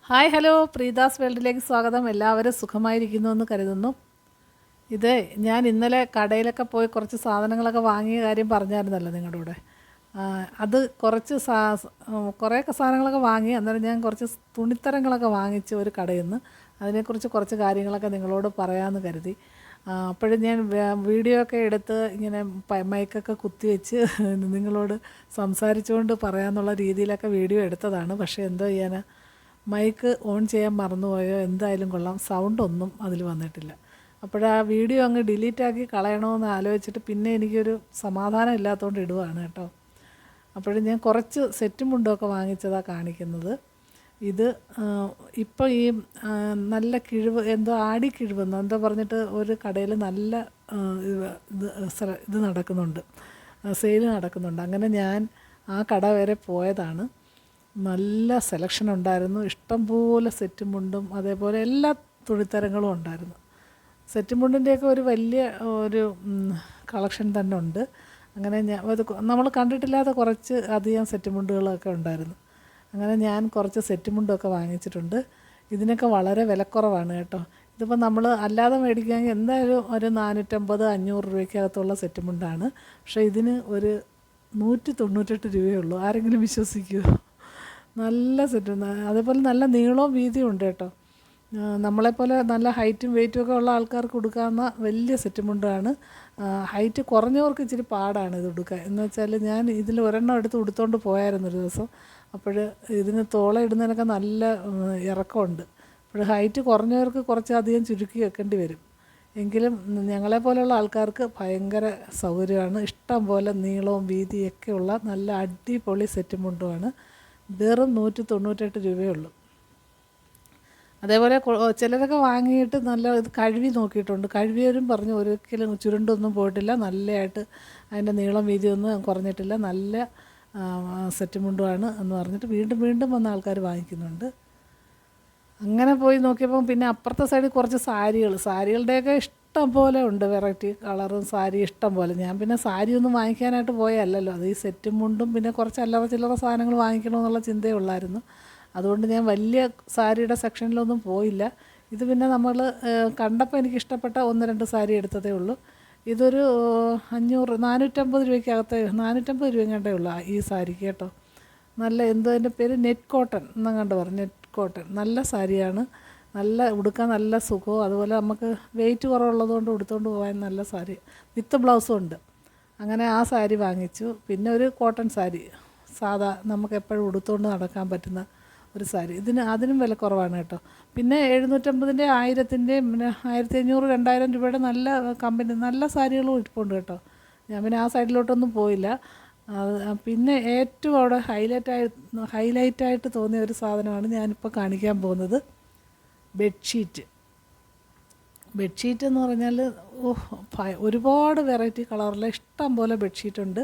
Hi hello പ്രീതാസ് വേൾഡിലേക്ക് സ്വാഗതം. എല്ലാവരും സുഖമായിരിക്കുന്നു എന്ന് കരുതുന്നു. ഇത് ഞാൻ ഇന്നലെ കടയിലൊക്കെ പോയി കുറച്ച് സാധനങ്ങളൊക്കെ വാങ്ങിയ കാര്യം പറഞ്ഞായിരുന്നല്ലോ നിങ്ങളുടെ കൂടെ. അത് കുറേയൊക്കെ സാധനങ്ങളൊക്കെ വാങ്ങി. അന്നേരം ഞാൻ കുറച്ച് തുണിത്തരങ്ങളൊക്കെ വാങ്ങിച്ച് ഒരു കടയിൽ നിന്ന്. അതിനെക്കുറിച്ച് കുറച്ച് കാര്യങ്ങളൊക്കെ നിങ്ങളോട് പറയാമെന്ന് കരുതി. അപ്പോഴും ഞാൻ വീഡിയോ ഒക്കെ എടുത്ത് ഇങ്ങനെ മൈക്കൊക്കെ കുത്തിവെച്ച് നിങ്ങളോട് സംസാരിച്ചുകൊണ്ട് പറയാമെന്നുള്ള രീതിയിലൊക്കെ വീഡിയോ എടുത്തതാണ്. പക്ഷേ എന്തോ ചെയ്യാനാ, മൈക്ക് ഓൺ ചെയ്യാൻ മറന്നുപോയോ എന്തായാലും കൊള്ളാം, സൗണ്ടൊന്നും അതിൽ വന്നിട്ടില്ല. അപ്പോഴാ വീഡിയോ അങ്ങ് ഡിലീറ്റാക്കി കളയണമെന്ന് ആലോചിച്ചിട്ട് പിന്നെ എനിക്കൊരു സമാധാനം ഇല്ലാത്തതുകൊണ്ട് ഇടുവാണ് കേട്ടോ. അപ്പോഴും ഞാൻ കുറച്ച് സെറ്റും മുണ്ടുമൊക്കെ വാങ്ങിച്ചതാണ് കാണിക്കുന്നത്. ഇത് ഇപ്പോൾ ഈ നല്ല കിഴിവ് എന്തോ ആടിക്കിഴിവെന്നോ എന്തോ പറഞ്ഞിട്ട് ഒരു കടയിൽ നല്ല ഇത് നടക്കുന്നുണ്ട്, സെയിൽ നടക്കുന്നുണ്ട്. അങ്ങനെ ഞാൻ ആ കട വരെ പോയതാണ്. നല്ല സെലക്ഷൻ ഉണ്ടായിരുന്നു. ഇഷ്ടംപോലെ സെറ്റും മുണ്ടും അതേപോലെ എല്ലാ തുണിത്തരങ്ങളും ഉണ്ടായിരുന്നു. സെറ്റും മുണ്ടിൻ്റെയൊക്കെ ഒരു വലിയ ഒരു കളക്ഷൻ തന്നെ ഉണ്ട്. അങ്ങനെ നമ്മൾ കണ്ടിട്ടില്ലാത്ത കുറച്ച് അധികം സെറ്റ് മുണ്ടുകളൊക്കെ ഉണ്ടായിരുന്നു. അങ്ങനെ ഞാൻ കുറച്ച് സെറ്റ് മുണ്ടൊക്കെ വാങ്ങിച്ചിട്ടുണ്ട്. ഇതിനൊക്കെ വളരെ വിലക്കുറവാണ് കേട്ടോ. ഇതിപ്പോൾ നമ്മൾ അല്ലാതെ മേടിക്കുകയാണെങ്കിൽ എന്തായാലും ഒരു 450-500 രൂപയ്ക്കകത്തുള്ള സെറ്റ് മുണ്ടാണ്. പക്ഷേ ഇതിന് ഒരു 198 രൂപയേ ഉള്ളൂ. ആരെങ്കിലും വിശ്വസിക്കുമോ? നല്ല സെറ്റ്, അതേപോലെ നല്ല നീളവും വീതിയും ഉണ്ട് കേട്ടോ. നമ്മളെപ്പോലെ നല്ല ഹൈറ്റും വെയിറ്റും ഒക്കെ ഉള്ള ആൾക്കാർക്ക് കൊടുക്കാവുന്ന വലിയ സെറ്റ് മുണ്ടാണ്. ഹൈറ്റ് കുറഞ്ഞവർക്ക് ഇച്ചിരി പാടാണ് ഇത് ഉടുക്കാൻ. എന്ന് വെച്ചാൽ ഞാൻ ഇതിൽ ഒരെണ്ണം എടുത്ത് ഉടുത്തോണ്ട് പോയായിരുന്നു ഒരു ദിവസം. അപ്പോൾ ഇതിന് തോള ഇടുന്നതിനൊക്കെ നല്ല ഇറക്കമുണ്ട്. അപ്പോൾ ഹൈറ്റ് കുറഞ്ഞവർക്ക് കുറച്ചധികം ചുരുക്കി വെക്കേണ്ടി വരും. എങ്കിലും ഞങ്ങളെപ്പോലെയുള്ള ആൾക്കാർക്ക് ഭയങ്കര സൗകര്യമാണ്. ഇഷ്ടം പോലെ നീളവും വീതിയൊക്കെ ഉള്ള നല്ല അടിപൊളി സെറ്റ് മുണ്ടുമാണ്. വെറും 198 രൂപയേ ഉള്ളൂ. അതേപോലെ ചിലരൊക്കെ വാങ്ങിയിട്ട് നല്ല ഇത് കഴുകി നോക്കിയിട്ടുണ്ട്. കഴുകിയവരും പറഞ്ഞു ഒരിക്കലും ചുരുണ്ടൊന്നും പോയിട്ടില്ല, നല്ലതായിട്ട് അതിൻ്റെ നീളം വീതിയൊന്നും കുറഞ്ഞിട്ടില്ല, നല്ല സെറ്റ് മുണ്ടുമാണ് എന്ന് പറഞ്ഞിട്ട് വീണ്ടും വീണ്ടും വന്ന ആൾക്കാർ വാങ്ങിക്കുന്നുണ്ട്. അങ്ങനെ പോയി നോക്കിയപ്പോൾ പിന്നെ അപ്പുറത്തെ സൈഡിൽ കുറച്ച് സാരികളുടെയൊക്കെ ഇഷ്ടം പോലെ ഉണ്ട്, വെറൈറ്റി കളറും സാരി ഇഷ്ടം പോലെ. ഞാൻ പിന്നെ സാരിയൊന്നും വാങ്ങിക്കാനായിട്ട് പോയല്ലോ, അത് ഈ സെറ്റും മുണ്ടും പിന്നെ കുറച്ച് അല്ലറ ചില്ലറ സാധനങ്ങൾ വാങ്ങിക്കണമെന്നുള്ള ചിന്തയേ ഉള്ളായിരുന്നു. അതുകൊണ്ട് ഞാൻ വലിയ സാരിയുടെ സെക്ഷനിലൊന്നും പോയില്ല. ഇത് പിന്നെ നമ്മൾ കണ്ടപ്പോൾ എനിക്ക് ഇഷ്ടപ്പെട്ട 1-2 സാരി എടുത്തതേ ഉള്ളൂ. ഇതൊരു 450 രൂപയ്ക്കകത്ത് 450 രൂപ കണ്ടേ ഉള്ളൂ ഈ സാരിക്ക് കേട്ടോ. നല്ല എന്തോ അതിൻ്റെ പേര് നെറ്റ് കോട്ടൺ എന്നങ്ങാണ്ട് പറഞ്ഞു, നെറ്റ് കോട്ടൺ. നല്ല സാരിയാണ്, നല്ല ഉടുക്കാൻ നല്ല സുഖവും. അതുപോലെ നമുക്ക് വെയിറ്റ് കുറവുള്ളതുകൊണ്ട് ഉടുത്തുകൊണ്ട് പോകാൻ നല്ല സാരി, വിത്ത് ബ്ലൗസും ഉണ്ട്. അങ്ങനെ ആ സാരി വാങ്ങിച്ചു. പിന്നെ ഒരു കോട്ടൺ സാരി, സാധാ നമുക്ക് എപ്പോഴും ഉടുത്തുകൊണ്ട് നടക്കാൻ പറ്റുന്ന ഒരു സാരി. അതിനും വില കുറവാണ് കേട്ടോ. പിന്നെ 750-ൻ്റെ 1000-ൻ്റെയും പിന്നെ 1500-2000 രൂപയുടെ നല്ല കമ്പനി നല്ല സാരികളും ഇരിപ്പുണ്ട് കേട്ടോ. ഞാൻ പിന്നെ ആ സൈഡിലോട്ടൊന്നും പോയില്ല. പിന്നെ ഏറ്റവും അവിടെ ഹൈലൈറ്റായിട്ട് തോന്നിയ ഒരു സാധനമാണ് ഞാനിപ്പോൾ കാണിക്കാൻ പോകുന്നത്. ബെഡ്ഷീറ്റ് എന്ന് പറഞ്ഞാൽ ഒരുപാട് വെറൈറ്റി കളറിലെ ഇഷ്ടം പോലെ ബെഡ്ഷീറ്റുണ്ട്.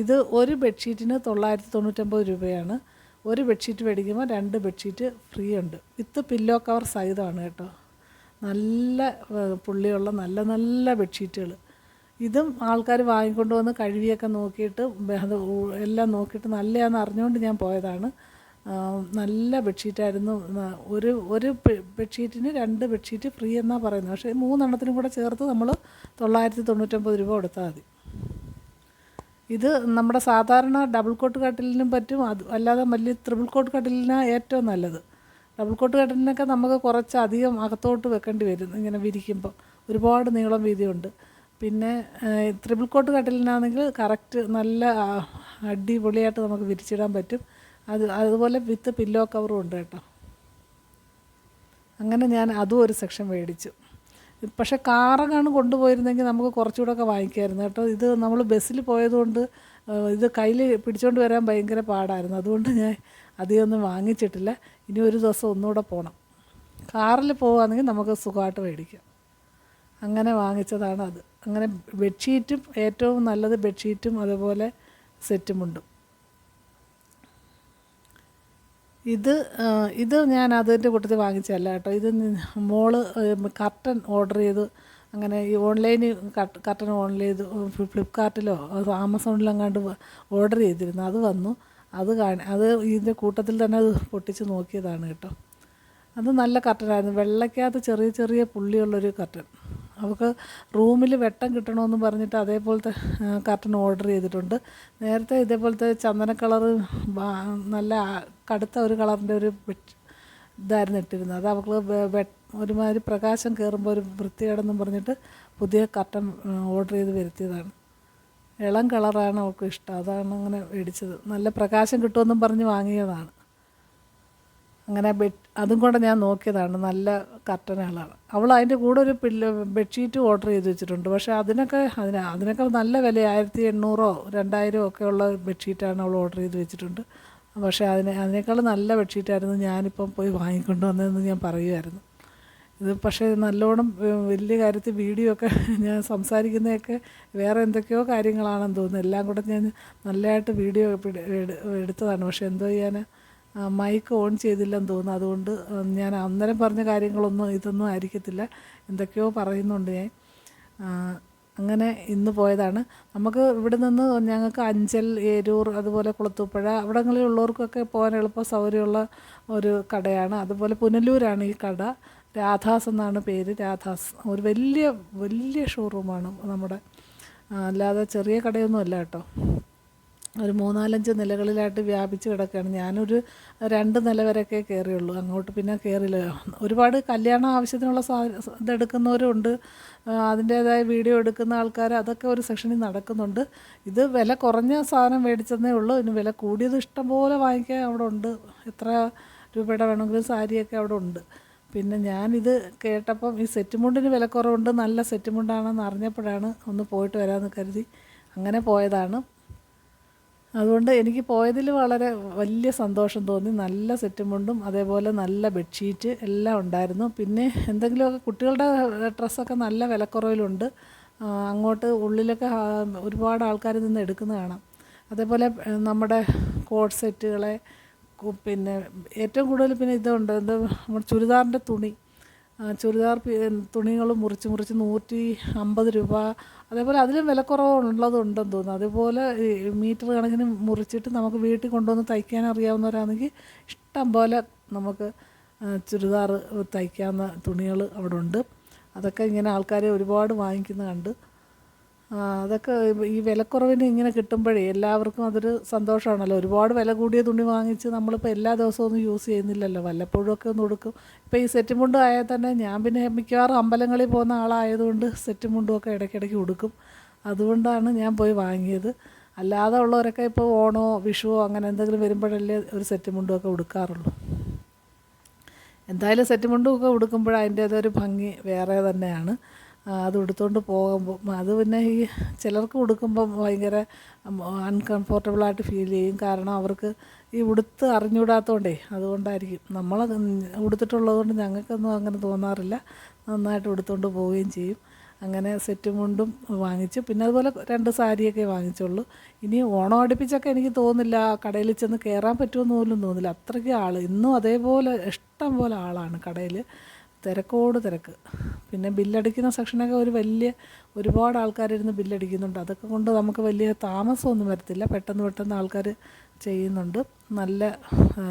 ഇത് ഒരു ബെഡ്ഷീറ്റിന് 999 രൂപയാണ്. ഒരു ബെഡ്ഷീറ്റ് മേടിക്കുമ്പോൾ 2 ബെഡ്ഷീറ്റ് ഫ്രീ ഉണ്ട്, വിത്ത് പില്ലോ കവർ സഹിതമാണ് കേട്ടോ. നല്ല പുള്ളിയുള്ള നല്ല നല്ല ബെഡ്ഷീറ്റുകൾ. ഇതും ആൾക്കാർ വാങ്ങിക്കൊണ്ട് വന്ന് കഴുകിയൊക്കെ നോക്കിയിട്ട് അത് എല്ലാം നോക്കിയിട്ട് നല്ലതാണെന്ന് അറിഞ്ഞുകൊണ്ട് ഞാൻ പോയതാണ്. നല്ല ബെഡ്ഷീറ്റായിരുന്നു. ഒരു ബെഡ്ഷീറ്റിന് 2 ബെഡ്ഷീറ്റ് ഫ്രീ എന്നാണ് പറയുന്നത്. പക്ഷേ 3 എണ്ണത്തിനും കൂടെ ചേർത്ത് നമ്മൾ 999 രൂപ കൊടുത്താൽ മതി. ഇത് നമ്മുടെ സാധാരണ ഡബിൾ കോട്ട് കട്ടിലിനും പറ്റും, അല്ലാതെ വലിയ ത്രിബിൾ കോട്ട് കട്ടിലിനാണ് ഏറ്റവും നല്ലത്. ഡബിൾ കോട്ട് കട്ടിലിനൊക്കെ നമുക്ക് കുറച്ചധികം അകത്തോട്ട് വെക്കേണ്ടി വരും ഇങ്ങനെ വിരിക്കുമ്പോൾ, ഒരുപാട് നീളം വീതിയുണ്ട്. പിന്നെ ത്രിബിൾ കോട്ട് കട്ടിലിനാണെങ്കിൽ കറക്റ്റ് നല്ല അടിപൊളിയായിട്ട് നമുക്ക് വിരിച്ചിടാൻ പറ്റും. അതുപോലെ വിത്ത് പില്ലോ കവറും ഉണ്ട് കേട്ടോ. അങ്ങനെ ഞാൻ അതും ഒരു സെക്ഷൻ മേടിച്ചു. പക്ഷേ കാറൊക്കെയാണ് കൊണ്ടുപോയിരുന്നെങ്കിൽ നമുക്ക് കുറച്ചുകൂടെയൊക്കെ വാങ്ങിക്കാമായിരുന്നു കേട്ടോ. ഇത് നമ്മൾ ബസ്സിൽ പോയതുകൊണ്ട് ഇത് കയ്യിൽ പിടിച്ചുകൊണ്ട് വരാൻ ഭയങ്കര പാടായിരുന്നു. അതുകൊണ്ട് ഞാൻ അധികമൊന്നും വാങ്ങിച്ചിട്ടില്ല. ഇനി ഒരു ദിവസം ഒന്നുകൂടെ പോകണം. കാറിൽ പോവുകയാണെങ്കിൽ നമുക്ക് സുഖമായിട്ട് മേടിക്കാം. അങ്ങനെ വാങ്ങിച്ചതാണ് അത്. അങ്ങനെ ബെഡ്ഷീറ്റും ഏറ്റവും നല്ലത് ബെഡ്ഷീറ്റും അതുപോലെ സെറ്റുമുണ്ടും. ഇത് ഞാൻ അതിൻ്റെ കൂട്ടത്തിൽ വാങ്ങിച്ചതല്ല കേട്ടോ. ഇത് മോള് കർട്ടൻ ഓർഡർ ചെയ്ത്, അങ്ങനെ ഈ ഓൺലൈനിൽ കർട്ടൻ ഓൺലൈൻ ചെയ്ത് ഫ്ലിപ്കാർട്ടിലോ ആമസോണിലോ എങ്ങാണ്ട് ഓർഡർ ചെയ്തിരുന്നു. അത് വന്നു. അത് ഇതിൻ്റെ കൂട്ടത്തിൽ തന്നെ അത് പൊട്ടിച്ച് നോക്കിയതാണ് കേട്ടോ. അത് നല്ല കർട്ടനായിരുന്നു. വെള്ളയ്ക്കകത്ത് ചെറിയ ചെറിയ പുള്ളിയുള്ളൊരു കർട്ടൻ. അവൾക്ക് റൂമിൽ വെട്ടം കിട്ടണമെന്ന് പറഞ്ഞിട്ട് അതേപോലത്തെ കർട്ടൻ ഓർഡർ ചെയ്തിട്ടുണ്ട്. നേരത്തെ ഇതേപോലത്തെ ചന്ദന കളറ് നല്ല കടുത്ത ഒരു കളറിൻ്റെ ഒരു ഇതായിരുന്നു ഇട്ടിരുന്നത്. അത് അവൾക്ക് ഒരുമാതിരി പ്രകാശം കയറുമ്പോൾ ഒരു വൃത്തികേടെന്നും പറഞ്ഞിട്ട് പുതിയ കർട്ടൻ ഓർഡർ ചെയ്ത് വരുത്തിയതാണ്. ഇളം കളറാണ് അവൾക്ക് ഇഷ്ടം, അതാണ് അങ്ങനെ മേടിച്ചത്. നല്ല പ്രകാശം കിട്ടുമെന്നും പറഞ്ഞ് വാങ്ങിയതാണ്. അങ്ങനെ അതും കൂടെ ഞാൻ നോക്കിയതാണ്. നല്ല കർട്ടനുകളാണ്. അവൾ അതിൻ്റെ കൂടെ ഒരു ബെഡ്ഷീറ്റ് ഓർഡർ ചെയ്ത് വെച്ചിട്ടുണ്ട്. പക്ഷേ അതിനൊക്കെ നല്ല വില, 1800 2000 ഒക്കെ ഉള്ള ബെഡ്ഷീറ്റാണ് അവൾ ഓർഡർ ചെയ്ത് വെച്ചിട്ടുണ്ട്. പക്ഷേ അതിനേക്കാൾ നല്ല ബെഡ്ഷീറ്റായിരുന്നു ഞാനിപ്പം പോയി വാങ്ങിക്കൊണ്ട് വന്നതെന്ന് ഞാൻ പറയുമായിരുന്നു. ഇത് പക്ഷേ നല്ലോണം വലിയ കാര്യത്തിൽ വീഡിയോ ഒക്കെ ഞാൻ സംസാരിക്കുന്നതൊക്കെ വേറെ എന്തൊക്കെയോ കാര്യങ്ങളാണെന്ന് തോന്നുന്നു. എല്ലാം കൂടെ ഞാൻ നല്ലതായിട്ട് വീഡിയോ എടുത്തതാണ്. പക്ഷേ എന്തോ ചെയ്യാൻ, മൈക്ക് ഓൺ ചെയ്തില്ലെന്ന് തോന്നുന്നു. അതുകൊണ്ട് ഞാൻ അന്നേരം പറഞ്ഞ ഇതൊന്നും ആയിരിക്കത്തില്ല, എന്തൊക്കെയോ പറയുന്നുണ്ട് ഞാൻ. അങ്ങനെ ഇന്ന് പോയതാണ്. നമുക്ക് ഇവിടെ നിന്ന് ഞങ്ങൾക്ക് അഞ്ചൽ, ഏരൂർ, അതുപോലെ കുളത്തൂപ്പുഴ അവിടങ്ങളിലുള്ളവർക്കൊക്കെ പോകാൻ എളുപ്പ സൗകര്യമുള്ള ഒരു കടയാണ്. അതുപോലെ പുനലൂരാണ് ഈ കട. രാധാസ് എന്നാണ് പേര്. രാധാസ് ഒരു വലിയ വലിയ ഷോറൂമാണ് നമ്മുടെ, അല്ലാതെ ചെറിയ കടയൊന്നും അല്ല കേട്ടോ. ഒരു 3-4 നിലകളിലായിട്ട് വ്യാപിച്ച് കിടക്കുകയാണ്. ഞാനൊരു 2 നില വരെയൊക്കെ കയറിയുള്ളൂ, അങ്ങോട്ട് പിന്നെ കയറില്ല. ഒരുപാട് കല്യാണ ആവശ്യത്തിനുള്ള ഇതെടുക്കുന്നവരുണ്ട്, അതിൻ്റേതായ വീഡിയോ എടുക്കുന്ന ആൾക്കാർ, അതൊക്കെ ഒരു സെക്ഷനിൽ നടക്കുന്നുണ്ട്. ഇത് വില കുറഞ്ഞ സാധനം മേടിച്ചതേ ഉള്ളൂ. ഇതിന് വില കൂടിയത് ഇഷ്ടം പോലെ വാങ്ങിക്കാൻ അവിടെ ഉണ്ട്. എത്ര രൂപയുടെ വേണമെങ്കിലും സാരിയൊക്കെ അവിടെ ഉണ്ട്. പിന്നെ ഞാനിത് കേട്ടപ്പം ഈ സെറ്റ് മുണ്ടിന് വില കുറവുണ്ട്, നല്ല സെറ്റ് മുണ്ടാണെന്ന് അറിഞ്ഞപ്പോഴാണ് ഒന്ന് പോയിട്ട് വരാമെന്ന് കരുതി അങ്ങനെ പോയതാണ്. അതുകൊണ്ട് എനിക്ക് പോയതിൽ വളരെ വലിയ സന്തോഷം തോന്നി. നല്ല സെറ്റും മുണ്ടും അതേപോലെ നല്ല ബെഡ്ഷീറ്റ് എല്ലാം ഉണ്ടായിരുന്നു. പിന്നെ എന്തെങ്കിലുമൊക്കെ കുട്ടികളുടെ ഡ്രസ്സൊക്കെ നല്ല വിലക്കുറവിലുണ്ട്. അങ്ങോട്ട് ഉള്ളിലൊക്കെ ഒരുപാട് ആൾക്കാർ നിന്ന് എടുക്കുന്നത് കാണാം. അതേപോലെ നമ്മുടെ കോട്ട് സെറ്റുകളെ, പിന്നെ ഏറ്റവും കൂടുതൽ പിന്നെ ഇതുണ്ട്, നമ്മുടെ ചുരിദാറിൻ്റെ ചുരിദാർ തുണികൾ മുറിച്ച് 150 രൂപ, അതേപോലെ അതിലും വിലക്കുറവുള്ളതുണ്ടെന്ന് തോന്നുന്നു. അതുപോലെ മീറ്റർ കണക്കിന് മുറിച്ചിട്ട് നമുക്ക് വീട്ടിൽ കൊണ്ടുവന്ന് തയ്ക്കാൻ അറിയാവുന്നവരാണെങ്കിൽ ഇഷ്ടം പോലെ നമുക്ക് ചുരിദാർ തയ്ക്കാവുന്ന തുണികൾ അവിടെ ഉണ്ട്. അതൊക്കെ ഇങ്ങനെ ആൾക്കാരെ ഒരുപാട് വാങ്ങിക്കുന്നത് കണ്ട്. അതൊക്കെ ഈ വിലക്കുറവിന് ഇങ്ങനെ കിട്ടുമ്പോഴേ എല്ലാവർക്കും അതൊരു സന്തോഷമാണല്ലോ. ഒരുപാട് വില കൂടിയ തുണി വാങ്ങിച്ച് നമ്മളിപ്പോൾ എല്ലാ ദിവസവും ഒന്നും യൂസ് ചെയ്യുന്നില്ലല്ലോ, വല്ലപ്പോഴുമൊക്കെ ഒന്ന് ഉടുക്കും. ഇപ്പോൾ ഈ സെറ്റ് മുണ്ട് ആയാൽ തന്നെ ഞാൻ പിന്നെ മിക്കവാറും അമ്പലങ്ങളിൽ പോകുന്ന ആളായതുകൊണ്ട് സെറ്റ് മുണ്ടുമൊക്കെ ഇടയ്ക്കിടയ്ക്ക് ഉടുക്കും. അതുകൊണ്ടാണ് ഞാൻ പോയി വാങ്ങിയത്. അല്ലാതെ ഉള്ളവരൊക്കെ ഇപ്പോൾ ഓണമോ വിഷുവോ അങ്ങനെ എന്തെങ്കിലും വരുമ്പോഴല്ലേ ഒരു സെറ്റ് മുണ്ടുമൊക്കെ ഉടുക്കാറുള്ളൂ. എന്തായാലും സെറ്റ് മുണ്ടുമൊക്കെ ഉടുക്കുമ്പോൾ അതിൻ്റേതൊരു ഭംഗി വേറെ തന്നെയാണ്. അത് ഉടുത്തുകൊണ്ട് പോകുമ്പോൾ അത് പിന്നെ ഈ ചിലർക്ക് ഉടുക്കുമ്പം ഭയങ്കര അൺകംഫർട്ടബിളായിട്ട് ഫീൽ ചെയ്യും. കാരണം അവർക്ക് ഈ ഉടുത്ത് അറിഞ്ഞുകൂടാത്തതുകൊണ്ടേ, അതുകൊണ്ടായിരിക്കും. നമ്മൾ ഉടുത്തിട്ടുള്ളത് കൊണ്ട് ഞങ്ങൾക്കൊന്നും അങ്ങനെ തോന്നാറില്ല. നന്നായിട്ട് ഉടുത്തുകൊണ്ട് പോവുകയും ചെയ്യും. അങ്ങനെ സെറ്റ് മുണ്ടും വാങ്ങിച്ചു. പിന്നെ അതുപോലെ 2 സാരിയൊക്കെ വാങ്ങിച്ചുള്ളൂ. ഇനി ഓണം അടുപ്പിച്ചൊക്കെ എനിക്ക് തോന്നുന്നില്ല കടയിൽ ചെന്ന് കയറാൻ പറ്റുമെന്ന് പോലും തോന്നില്ല, അത്രയ്ക്ക് ആൾ. ഇന്നും അതേപോലെ ഇഷ്ടം പോലെ ആളാണ് കടയിൽ, തിരക്കോട് തിരക്ക്. പിന്നെ ബില്ലടിക്കുന്ന സെക്ഷനൊക്കെ ഒരുപാട് ആൾക്കാരിരുന്ന് ബില്ലടിക്കുന്നുണ്ട്. അതൊക്കെ കൊണ്ട് നമുക്ക് വലിയ താമസമൊന്നും വരത്തില്ല, പെട്ടെന്ന് ആൾക്കാർ ചെയ്യുന്നുണ്ട്. നല്ല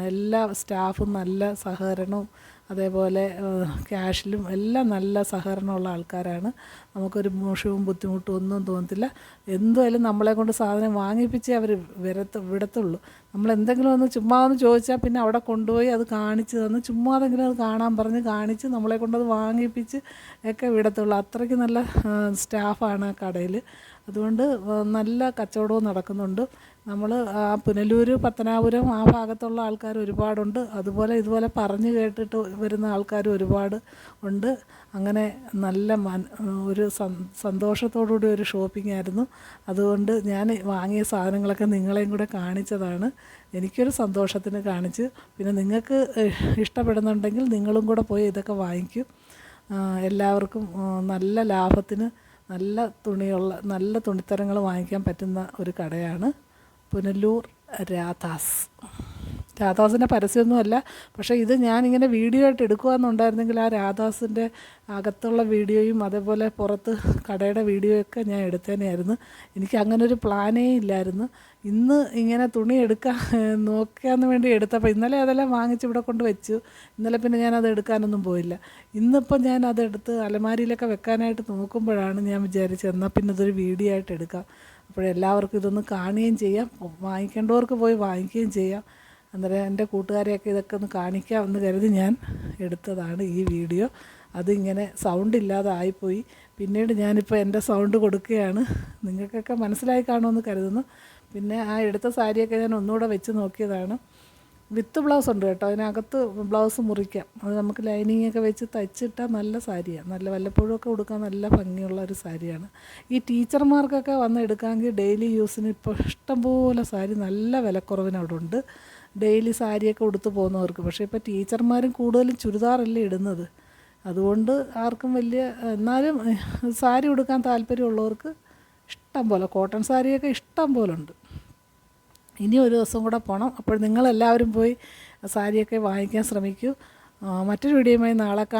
എല്ലാ സ്റ്റാഫും നല്ല സഹകരണവും, അതേപോലെ ക്യാഷിലും എല്ലാം നല്ല സഹകരണമുള്ള ആൾക്കാരാണ്. നമുക്കൊരു മോശവും ബുദ്ധിമുട്ടും ഒന്നും തോന്നത്തില്ല. എന്തായാലും നമ്മളെ കൊണ്ട് സാധനം വാങ്ങിപ്പിച്ചേ അവർ വിടത്തുള്ളൂ. നമ്മളെന്തെങ്കിലും ചുമ്മാ ഒന്ന് ചോദിച്ചാൽ പിന്നെ അവിടെ കൊണ്ടുപോയി അത് കാണിച്ച് തന്ന്, ചുമ്മാതെങ്കിലും അത് കാണാൻ പറഞ്ഞ് കാണിച്ച് നമ്മളെ കൊണ്ടത് വാങ്ങിപ്പിച്ച് ഒക്കെ വിടത്തുള്ളൂ. അത്രയ്ക്ക് നല്ല സ്റ്റാഫാണ് ആ കടയിൽ. അതുകൊണ്ട് നല്ല കച്ചവടവും നടക്കുന്നുണ്ട്. നമ്മൾ പുനലൂർ, പത്തനാപുരം ആ ഭാഗത്തുള്ള ആൾക്കാർ ഒരുപാടുണ്ട്. ഇതുപോലെ പറഞ്ഞ് കേട്ടിട്ട് വരുന്ന ആൾക്കാർ ഒരുപാട് ഉണ്ട്. അങ്ങനെ നല്ല ഒരു സന്തോഷത്തോടുകൂടി ഒരു ഷോപ്പിംഗ് ആയിരുന്നു. അതുകൊണ്ട് ഞാൻ വാങ്ങിയ സാധനങ്ങളൊക്കെ നിങ്ങളെയും കൂടെ കാണിച്ചതാണ്. എനിക്കൊരു സന്തോഷത്തിന് കാണിച്ച്. പിന്നെ നിങ്ങൾക്ക് ഇഷ്ടപ്പെടുന്നുണ്ടെങ്കിൽ നിങ്ങളും കൂടെ പോയി ഇതൊക്കെ വാങ്ങിക്കും. എല്ലാവർക്കും നല്ല ലാഭത്തിന് നല്ല തുണിത്തരങ്ങൾ വാങ്ങിക്കാൻ പറ്റുന്ന ഒരു കടയാണ് പുനലൂർ രാധാസ്. രാധാസിൻ്റെ പരസ്യമൊന്നുമല്ല. പക്ഷേ ഇത് ഞാനിങ്ങനെ വീഡിയോ ആയിട്ട് എടുക്കുകയെന്നുണ്ടായിരുന്നെങ്കിൽ ആ രാധാസിൻ്റെ അകത്തുള്ള വീഡിയോയും അതേപോലെ പുറത്ത് കടയുടെ വീഡിയോയൊക്കെ ഞാൻ എടുത്തേനെയായിരുന്നു. എനിക്ക് അങ്ങനൊരു പ്ലാനേ ഇല്ലായിരുന്നു. ഇന്ന് ഇങ്ങനെ തുണി എടുക്കാൻ നോക്കാമെന്ന് വേണ്ടി എടുത്തപ്പോൾ ഇന്നലെ അതെല്ലാം വാങ്ങിച്ച് ഇവിടെ കൊണ്ട് വെച്ചു. ഇന്നലെ പിന്നെ ഞാനത് എടുക്കാനൊന്നും പോയില്ല. ഇന്നിപ്പം ഞാനതെടുത്ത് അലമാരിയിലൊക്കെ വെക്കാനായിട്ട് നോക്കുമ്പോഴാണ് ഞാൻ വിചാരിച്ചത് എന്നാൽ പിന്നെ ഇതൊരു വീഡിയോ ആയിട്ട് എടുക്കാം. അപ്പോഴെല്ലാവർക്കും ഇതൊന്ന് കാണുകയും ചെയ്യാം, വാങ്ങിക്കേണ്ടവർക്ക് പോയി വാങ്ങിക്കുകയും ചെയ്യാം. അന്നേരം എൻ്റെ കൂട്ടുകാരെയൊക്കെ ഇതൊക്കെ ഒന്ന് കാണിക്കാമെന്ന് കരുതി ഞാൻ എടുത്തതാണ് ഈ വീഡിയോ. അതിങ്ങനെ സൗണ്ട് ഇല്ലാതെ ആയിപ്പോയി. പിന്നീട് ഞാനിപ്പോൾ എൻ്റെ സൗണ്ട് കൊടുക്കുകയാണ്. നിങ്ങൾക്കൊക്കെ മനസ്സിലായി കാണുമെന്ന് കരുതുന്നു. പിന്നെ ആ എടുത്ത സാരിയൊക്കെ ഞാൻ ഒന്നുകൂടെ വെച്ച് നോക്കിയതാണ്. വിത്ത് ബ്ലൗസ് ഉണ്ട് കേട്ടോ, അതിനകത്ത് ബ്ലൗസ് മുറിക്കാം. അത് നമുക്ക് ലൈനിങ്ങൊക്കെ വെച്ച് തയ്ച്ചിട്ടാൽ നല്ല സാരിയാണ്, നല്ല വല്ലപ്പോഴുമൊക്കെ ഉടുക്കാൻ നല്ല ഭംഗിയുള്ള ഒരു സാരിയാണ്. ഈ ടീച്ചർമാർക്കൊക്കെ വന്ന് എടുക്കാമെങ്കിൽ ഡെയിലി യൂസിന് ഇപ്പോൾ ഇഷ്ടംപോലെ സാരി നല്ല വിലക്കുറവിന് അവിടെ ഉണ്ട്, ഡെയിലി സാരിയൊക്കെ ഉടുത്ത് പോകുന്നവർക്ക്. പക്ഷേ ഇപ്പോൾ ടീച്ചർമാരും കൂടുതലും ചുരിദാറല്ലേ ഇടുന്നത്, അതുകൊണ്ട് ആർക്കും വലിയ, എന്നാലും സാരി ഉടുക്കാൻ താല്പര്യമുള്ളവർക്ക് ഇഷ്ടം പോലെ കോട്ടൺ സാരിയൊക്കെ ഇഷ്ടം പോലെ ഉണ്ട്. ഇനി ഒരു ദിവസം കൂടെ പോകണം. അപ്പോൾ നിങ്ങളെല്ലാവരും പോയി സാരിയൊക്കെ വാങ്ങിക്കാൻ ശ്രമിക്കൂ. മറ്റൊരു വീഡിയോയുമായി നാളെ